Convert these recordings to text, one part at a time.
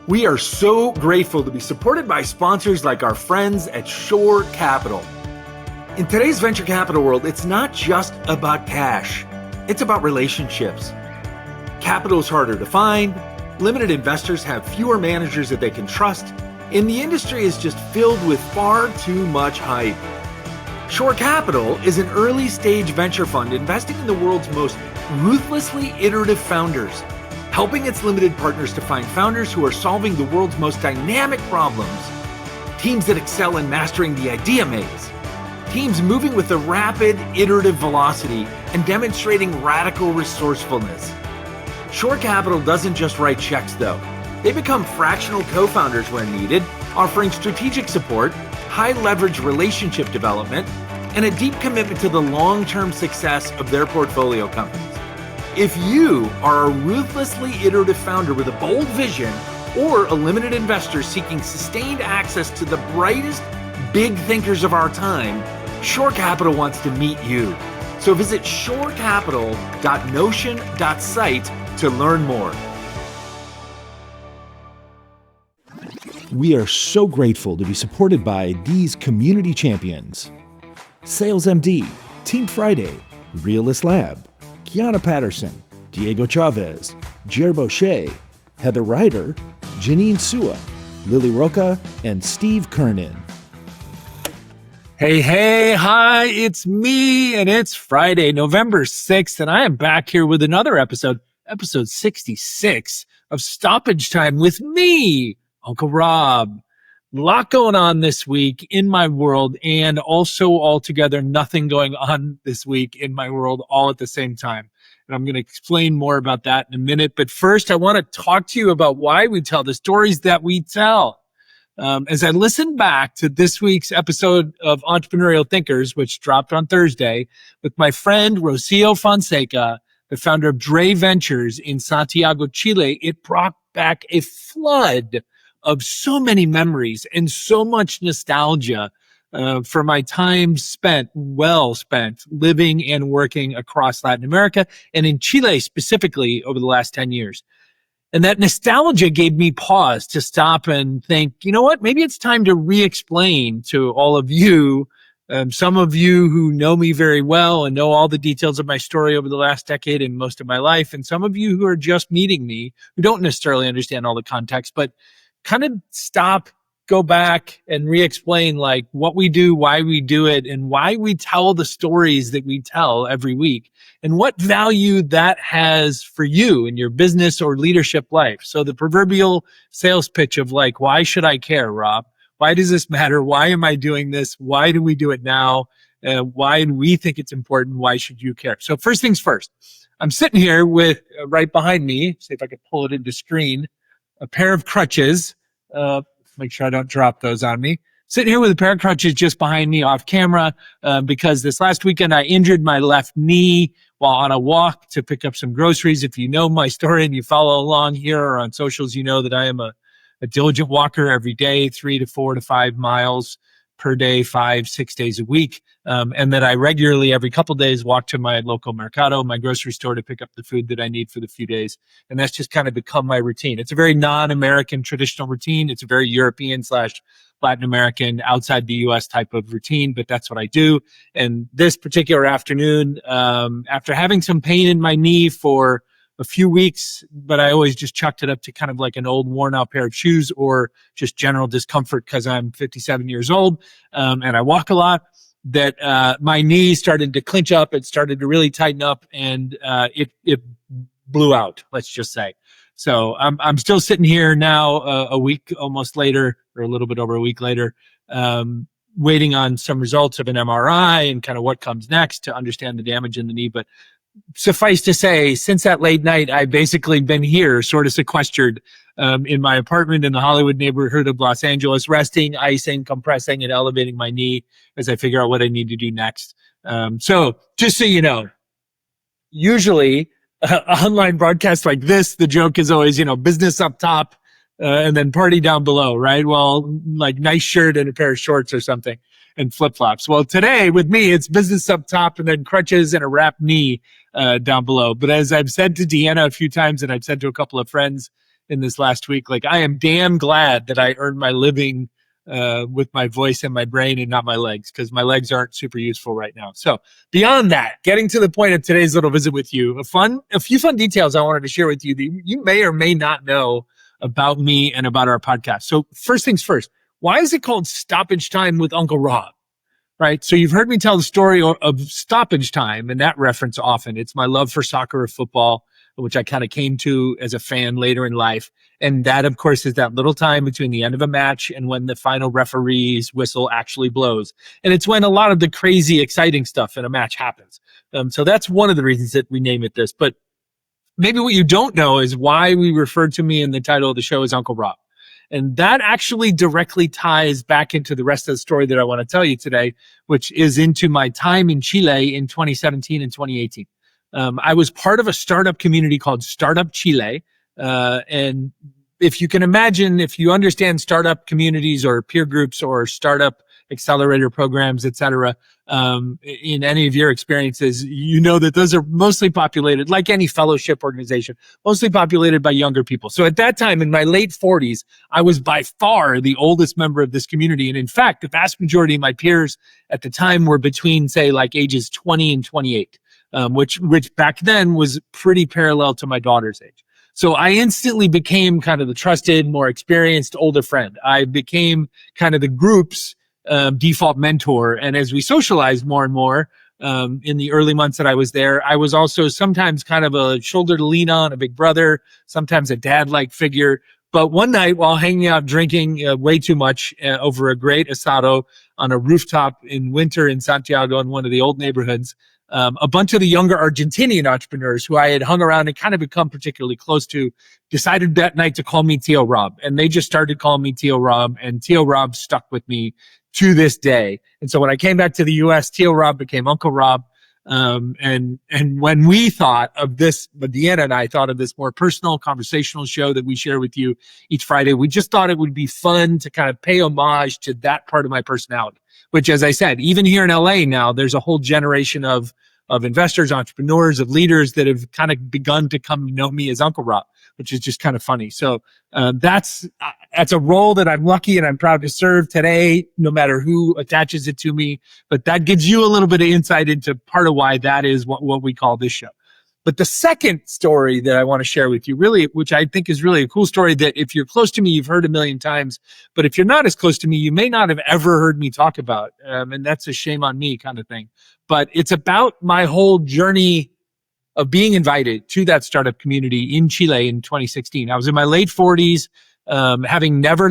We are so grateful to be supported by sponsors like our friends at Shore Capital. In today's venture capital world, it's not just about cash. It's about relationships. Capital is harder to find, limited investors have fewer managers that they can trust, and the industry is just filled with far too much hype. Shore Capital is an early-stage venture fund investing in the world's most ruthlessly iterative founders, helping its limited partners to find founders who are solving the world's most dynamic problems, teams that excel in mastering the idea maze, teams moving with a rapid, iterative velocity and demonstrating radical resourcefulness. Shore Capital doesn't just write checks, though. They become fractional co-founders when needed, offering strategic support, high-leverage relationship development, and a deep commitment to the long-term success of their portfolio companies. If you are a ruthlessly iterative founder with a bold vision or a limited investor seeking sustained access to the brightest big thinkers of our time, Shore Capital wants to meet you. So visit shorecapital.notion.site to learn more. We are so grateful to be supported by these community champions: Sales MD, Team Friday, Realist Lab, Kiana Patterson, Diego Chavez, Jer Boucher, Heather Ryder, Janine Sua, Lily Roca, and Steve Kernan. Hey, hi, it's me, and it's Friday, November 6th, and I am back here with another episode 66 of Stoppage Time with me, Uncle Rob. A lot going on this week in my world, and also altogether nothing going on this week in my world all at the same time. And I'm going to explain more about that in a minute. But first, I want to talk to you about why we tell the stories that we tell. As I listen back to this week's episode of Entrepreneurial Thinkers, which dropped on Thursday, with my friend Rocío Fonseca, the founder of DREI Ventures in Santiago, Chile, it brought back a flood of so many memories and so much nostalgia for my time well spent living and working across Latin America and in Chile specifically over the last 10 years. And that nostalgia gave me pause to stop and think, you know what, maybe it's time to re-explain to all of you, some of you who know me very well and know all the details of my story over the last decade and most of my life, and some of you who are just meeting me who don't necessarily understand all the context, but kind of stop, go back and re-explain like what we do, why we do it, and why we tell the stories that we tell every week, and what value that has for you in your business or leadership life. So the proverbial sales pitch of like, why should I care, Rob? Why does this matter? Why am I doing this? Why do we do it now? Why do we think it's important? Why should you care? So first things first, I'm sitting here with right behind me, see if I can pull it into screen, a pair of crutches. Make sure I don't drop those on me. Sitting here with a pair of crutches just behind me off camera because this last weekend I injured my left knee while on a walk to pick up some groceries. If you know my story and you follow along here or on socials, you know that I am a diligent walker every day, 3 to 4 to 5 miles per day, 5-6 days a week. And that I regularly, every couple of days, walk to my local mercado, my grocery store, to pick up the food that I need for the few days. And that's just kind of become my routine. It's a very non-American traditional routine. It's a very European/Latin American, outside the U.S. type of routine, but that's what I do. And this particular afternoon, after having some pain in my knee for a few weeks, but I always just chucked it up to kind of like an old worn out pair of shoes or just general discomfort because I'm 57 years old and I walk a lot, that my knee started to clinch up. It started to really tighten up and it blew out, let's just say. So I'm still sitting here now a week almost later, or a little bit over a week later, waiting on some results of an MRI and kind of what comes next to understand the damage in the knee. But suffice to say, since that late night, I've basically been here, sort of sequestered in my apartment in the Hollywood neighborhood of Los Angeles, resting, icing, compressing, and elevating my knee as I figure out what I need to do next. So just so you know, usually online broadcasts like this, the joke is always, business up top and then party down below, right? Well, like nice shirt and a pair of shorts or something and flip-flops. Well, today with me, it's business up top and then crutches and a wrapped knee down below. But as I've said to Deanna a few times and I've said to a couple of friends, in this last week. Like, I am damn glad that I earned my living with my voice and my brain and not my legs, because my legs aren't super useful right now. So beyond that, getting to the point of today's little visit with you, a few fun details I wanted to share with you that you may or may not know about me and about our podcast. So first things first, why is it called Stoppage Time with Uncle Rob? Right. So you've heard me tell the story of Stoppage Time, and that reference often. It's my love for soccer or football, which I kind of came to as a fan later in life. And that, of course, is that little time between the end of a match and when the final referee's whistle actually blows. And it's when a lot of the crazy, exciting stuff in a match happens. So that's one of the reasons that we name it this. But maybe what you don't know is why we referred to me in the title of the show as Uncle Rob. And that actually directly ties back into the rest of the story that I want to tell you today, which is into my time in Chile in 2017 and 2018. I was part of a startup community called Startup Chile. And if you can imagine, if you understand startup communities or peer groups or startup accelerator programs, et cetera, in any of your experiences, you know that those are mostly populated, like any fellowship organization, mostly populated by younger people. So at that time, in my late 40s, I was by far the oldest member of this community. And in fact, the vast majority of my peers at the time were between, say, like ages 20 and 28, which back then was pretty parallel to my daughter's age. So I instantly became kind of the trusted, more experienced, older friend. I became kind of the group's default mentor. And as we socialized more and more in the early months that I was there, I was also sometimes kind of a shoulder to lean on, a big brother, sometimes a dad-like figure. But one night while hanging out, drinking way too much over a great asado on a rooftop in winter in Santiago in one of the old neighborhoods, a bunch of the younger Argentinian entrepreneurs who I had hung around and kind of become particularly close to decided that night to call me Tio Rob. And they just started calling me Tio Rob, and Tio Rob stuck with me to this day. And so when I came back to the US, Tio Rob became Uncle Rob. And when we thought of this, Deanna and I thought of this more personal conversational show that we share with you each Friday, we just thought it would be fun to kind of pay homage to that part of my personality, which, as I said, even here in LA now, there's a whole generation of investors, entrepreneurs, of leaders that have kind of begun to come to know me as Uncle Rob, which is just kind of funny. So that's a role that I'm lucky and I'm proud to serve today, no matter who attaches it to me. But that gives you a little bit of insight into part of why that is what we call this show. But the second story that I want to share with you, really, which I think is really a cool story that if you're close to me, you've heard a million times. But if you're not as close to me, you may not have ever heard me talk about. And that's a shame on me kind of thing. But it's about my whole journey of being invited to that startup community in Chile in 2016. I was in my late 40s, having never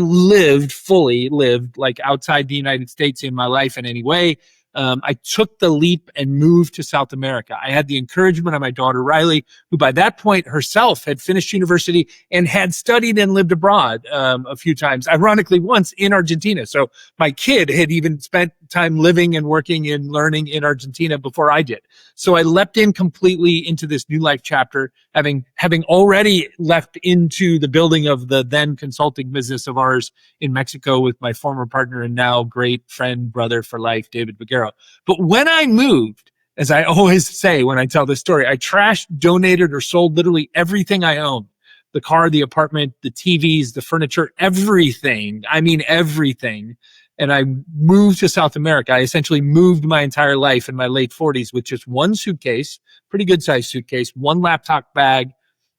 fully lived like outside the United States in my life in any way. I took the leap and moved to South America. I had the encouragement of my daughter, Riley, who by that point herself had finished university and had studied and lived abroad a few times, ironically once in Argentina. So my kid had even spent time living and working and learning in Argentina before I did. So I leapt in completely into this new life chapter, having already leapt into the building of the then consulting business of ours in Mexico with my former partner and now great friend, brother for life, David Baguero. But when I moved, as I always say when I tell this story, I trashed, donated, or sold literally everything I owned. The car, the apartment, the TVs, the furniture, everything. I mean, everything. And I moved to South America. I essentially moved my entire life in my late 40s with just one suitcase, pretty good sized suitcase, one laptop bag,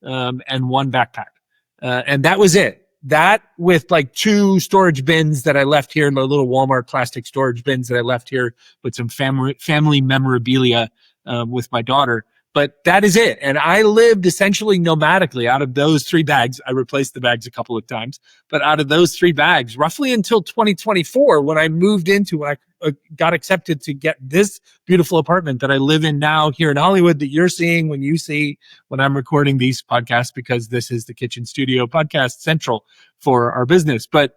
and one backpack. And that was it. That with like 2 storage bins that I left here, the little Walmart plastic storage bins that I left here with some family memorabilia with my daughter. But that is it. And I lived essentially nomadically out of those 3 bags. I replaced the bags a couple of times, but out of those 3 bags, roughly until 2024, when I moved into, I got accepted to get this beautiful apartment that I live in now here in Hollywood that you're seeing when I'm recording these podcasts, because this is the Kitchen Studio podcast central for our business. But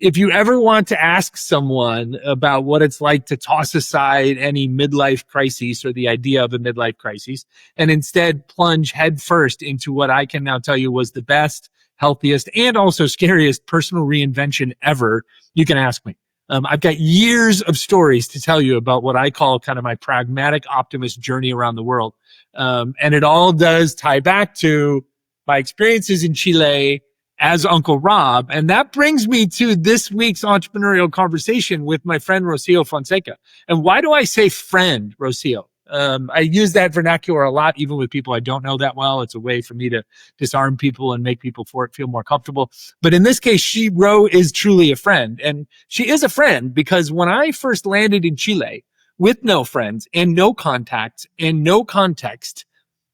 if you ever want to ask someone about what it's like to toss aside any midlife crisis or the idea of a midlife crisis and instead plunge headfirst into what I can now tell you was the best, healthiest, and also scariest personal reinvention ever, you can ask me. I've got years of stories to tell you about what I call kind of my pragmatic optimist journey around the world. And it all does tie back to my experiences in Chile, as Uncle Rob. And that brings me to this week's entrepreneurial conversation with my friend, Rocío Fonseca. And why do I say friend, Rocío? I use that vernacular a lot, even with people I don't know that well. It's a way for me to disarm people and make people feel more comfortable. But in this case, Ro is truly a friend. And she is a friend because when I first landed in Chile with no friends and no contacts and no context,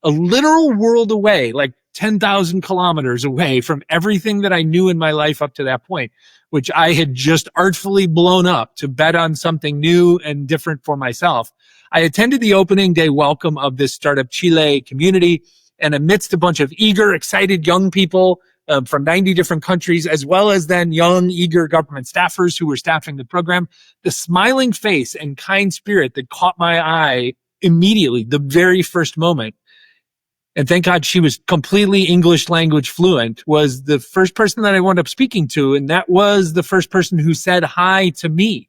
a literal world away, like 10,000 kilometers away from everything that I knew in my life up to that point, which I had just artfully blown up to bet on something new and different for myself. I attended the opening day welcome of this Startup Chile community, and amidst a bunch of eager, excited young people from 90 different countries, as well as then young, eager government staffers who were staffing the program, the smiling face and kind spirit that caught my eye immediately, the very first moment, and thank God she was completely English language fluent, was the first person that I wound up speaking to. And that was the first person who said hi to me.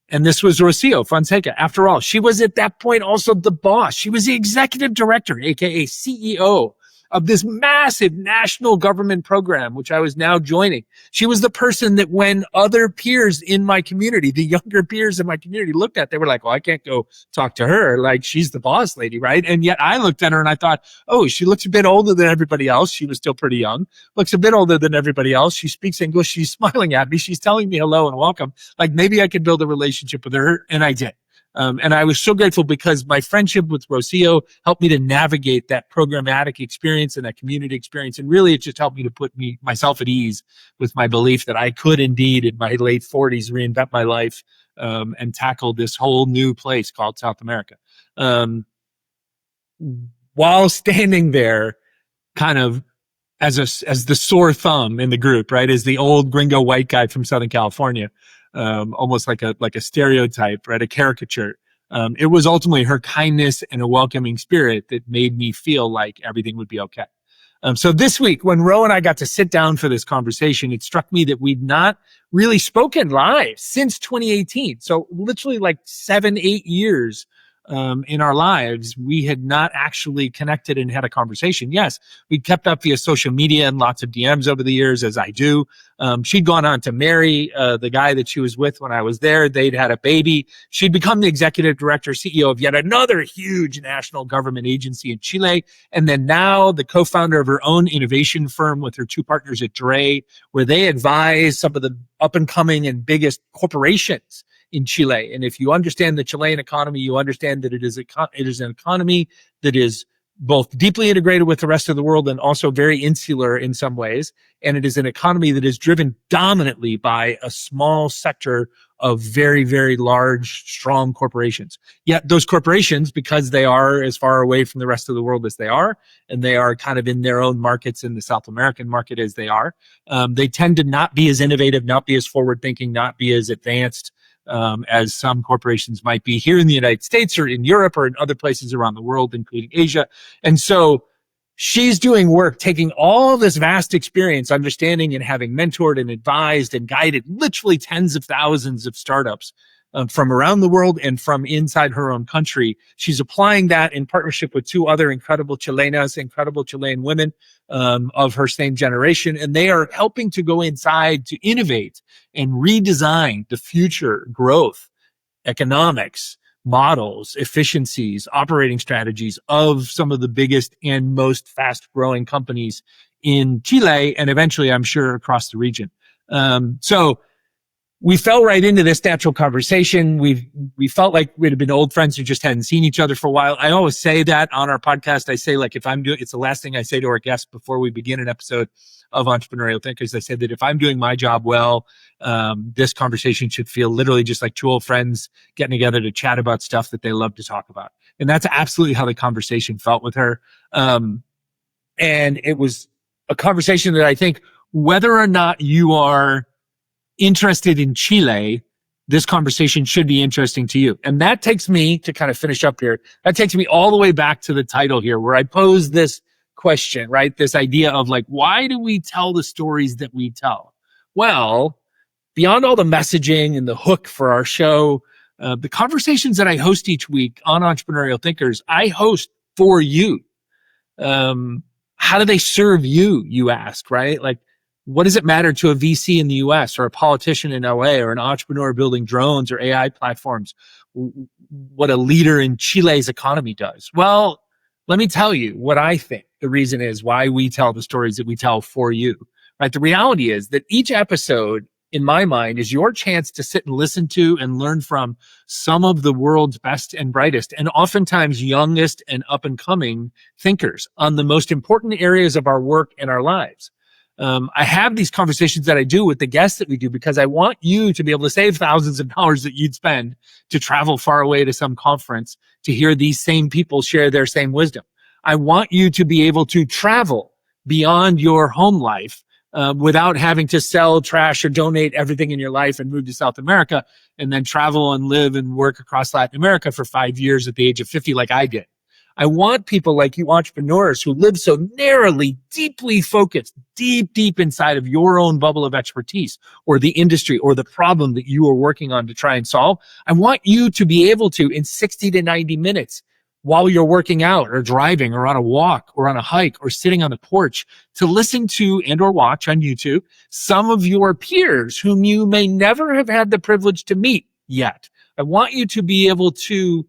And this was Rocío Fonseca. After all, she was at that point also the boss. She was the executive director, aka CEO, of this massive national government program, which I was now joining. She was the person that when other peers in my community, the younger peers in my community looked at, they were like, well, I can't go talk to her. Like, she's the boss lady, right? And yet I looked at her and I thought, oh, she looks a bit older than everybody else. She was still pretty young, looks a bit older than everybody else. She speaks English. She's smiling at me. She's telling me hello and welcome. Like, maybe I could build a relationship with her. And I did. And I was so grateful because my friendship with Rocío helped me to navigate that programmatic experience and that community experience. And really, it just helped me to put myself at ease with my belief that I could indeed, in my late 40s, reinvent my life and tackle this whole new place called South America. While standing there, kind of as the sore thumb in the group, right, as the old gringo white guy from Southern California. Almost like a stereotype, right? A caricature. It was ultimately her kindness and a welcoming spirit that made me feel like everything would be okay. So this week, when Ro and I got to sit down for this conversation, it struck me that we'd not really spoken live since 2018. So literally like 7-8 years in our lives, we had not actually connected and had a conversation. Yes, we kept up via social media and lots of DMs over the years, as I do. She'd gone on to marry the guy that she was with when I was there. They'd had a baby. She'd become the executive director, CEO of yet another huge national government agency in Chile. And then now the co-founder of her own innovation firm with her two partners at DREI, where they advise some of the up and coming and biggest corporations in Chile. And if you understand the Chilean economy, you understand that it is an economy that is both deeply integrated with the rest of the world and also very insular in some ways. And it is an economy that is driven dominantly by a small sector of very, very large, strong corporations. Yet those corporations, because they are as far away from the rest of the world as they are, and they are kind of in their own markets in the South American market as they are, they tend to not be as innovative, not be as forward-thinking, not be as advanced as some corporations might be here in the United States or in Europe or in other places around the world, including Asia. And so she's doing work, taking all this vast experience, understanding and having mentored and advised and guided literally tens of thousands of startups from around the world and from inside her own country. She's applying that in partnership with two other incredible Chilenas, incredible Chilean women of her same generation. And they are helping to go inside to innovate and redesign the future growth, economics, models, efficiencies, operating strategies of some of the biggest and most fast-growing companies in Chile and eventually, I'm sure, across the region. So we fell right into this natural conversation. We felt like we'd have been old friends who just hadn't seen each other for a while. I always say that on our podcast. I say, like, it's the last thing I say to our guests before we begin an episode of Entrepreneurial Thinkers. I said that if I'm doing my job well, this conversation should feel literally just like two old friends getting together to chat about stuff that they love to talk about. And that's absolutely how the conversation felt with her. And it was a conversation that I think whether or not you are interested in Chile, this conversation should be interesting to you. And that takes me to kind of finish up here. That takes me all the way back to the title here where I pose this question, right? This idea of like, why do we tell the stories that we tell? Well, beyond all the messaging and the hook for our show, the conversations that I host each week on Entrepreneurial Thinkers, I host for you. How do they serve you, you ask, right? Like, What does it matter to a VC in the US or a politician in LA or an entrepreneur building drones or AI platforms? What a leader in Chile's economy does? Well, let me tell you what I think the reason is why we tell the stories that we tell for you, right? The reality is that each episode, in my mind, is your chance to sit and listen to and learn from some of the world's best and brightest and oftentimes youngest and up and coming thinkers on the most important areas of our work and our lives. I have these conversations that I do with the guests that we do because I want you to be able to save thousands of dollars that you'd spend to travel far away to some conference to hear these same people share their same wisdom. I want you to be able to travel beyond your home life without having to sell, trash, or donate everything in your life and move to South America and then travel and live and work across Latin America for 5 years at the age of 50 like I did. I want people like you entrepreneurs who live so narrowly, deeply focused, deep inside of your own bubble of expertise or the industry or the problem that you are working on to try and solve. I want you to be able to, in 60 to 90 minutes, while you're working out or driving or on a walk or on a hike or sitting on the porch, to listen to and or watch on YouTube some of your peers whom you may never have had the privilege to meet yet. I want you to be able to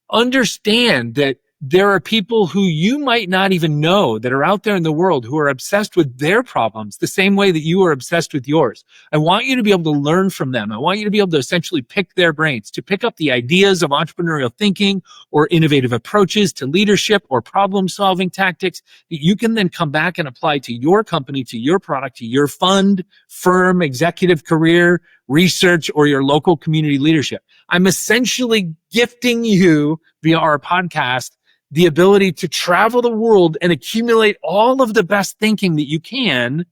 understand that there are people who you might not even know that are out there in the world who are obsessed with their problems the same way that you are obsessed with yours. I want you to be able to learn from them. I want you to be able to essentially pick their brains, to pick up the ideas of entrepreneurial thinking or innovative approaches to leadership or problem-solving tactics that you can then come back and apply to your company, to your product, to your fund, firm, executive career, research, or your local community leadership. I'm essentially gifting you via our podcast the ability to travel the world and accumulate all of the best thinking that you can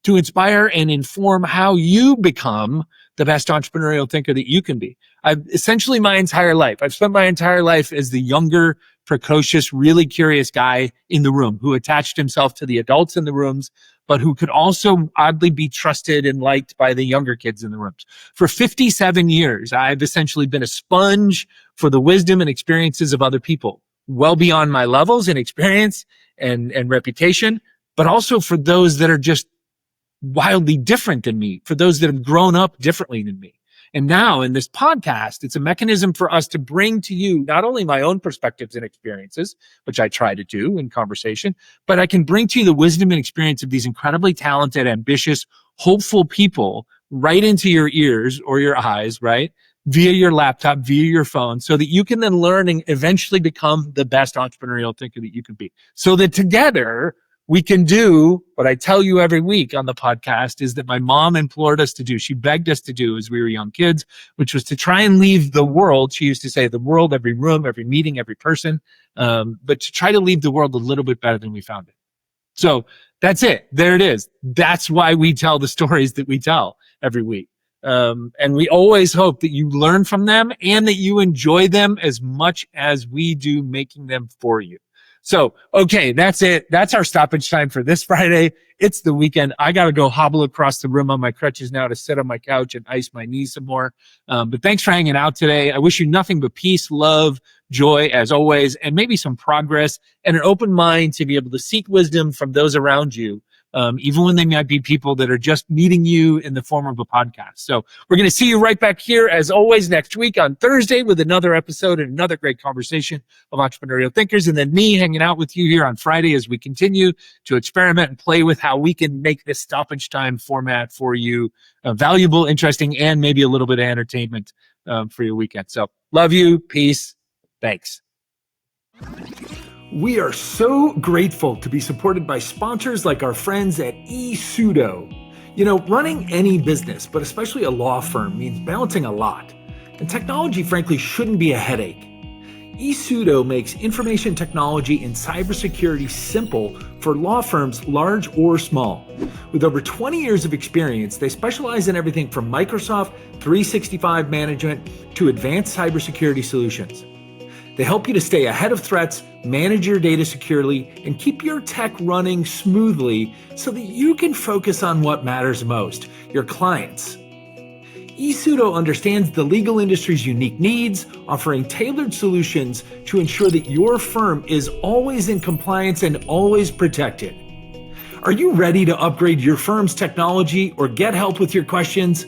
to inspire and inform how you become the best entrepreneurial thinker that you can be. I've essentially my entire life, I've spent my entire life as the younger, precocious, really curious guy in the room who attached himself to the adults in the rooms, but who could also oddly be trusted and liked by the younger kids in the rooms. For 57 years, I've essentially been a sponge for the wisdom and experiences of other people, well beyond my levels and experience and reputation, but also for those that are just wildly different than me, for those that have grown up differently than me. And now in this podcast, it's a mechanism for us to bring to you not only my own perspectives and experiences, which I try to do in conversation, but I can bring to you the wisdom and experience of these incredibly talented, ambitious, hopeful people right into your ears or your eyes, right? Via your laptop, via your phone, so that you can then learn and eventually become the best entrepreneurial thinker that you can be. So that together we can do what I tell you every week on the podcast is that my mom implored us to do. She begged us to do as we were young kids, which was to try and leave the world. She used to say the world, every room, every meeting, every person, but to try to leave the world a little bit better than we found it. So that's it. There it is. That's why we tell the stories that we tell every week. And we always hope that you learn from them and that you enjoy them as much as we do making them for you. So, okay, that's it. That's our stoppage time for this Friday. It's the weekend. I got to go hobble across the room on my crutches now to sit on my couch and ice my knees some more. But thanks for hanging out today. I wish you nothing but peace, love, joy as always, and maybe some progress and an open mind to be able to seek wisdom from those around you. Even when they might be people that are just meeting you in the form of a podcast. So we're going to see you right back here as always next week on Thursday with another episode and another great conversation of entrepreneurial thinkers. And then me hanging out with you here on Friday as we continue to experiment and play with how we can make this stoppage time format for you valuable, interesting, and maybe a little bit of entertainment for your weekend. So love you. Peace. Thanks. We are so grateful to be supported by sponsors like our friends at eSudo. You know, running any business, but especially a law firm, means balancing a lot. And technology, frankly, shouldn't be a headache. eSudo makes information technology and cybersecurity simple for law firms large or small. With over 20 years of experience, they specialize in everything from Microsoft 365 management to advanced cybersecurity solutions. They help you to stay ahead of threats, manage your data securely, and keep your tech running smoothly so that you can focus on what matters most, your clients. eSudo understands the legal industry's unique needs, offering tailored solutions to ensure that your firm is always in compliance and always protected. Are you ready to upgrade your firm's technology or get help with your questions?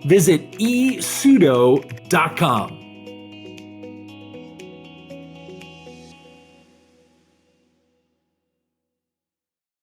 Visit esudo.com.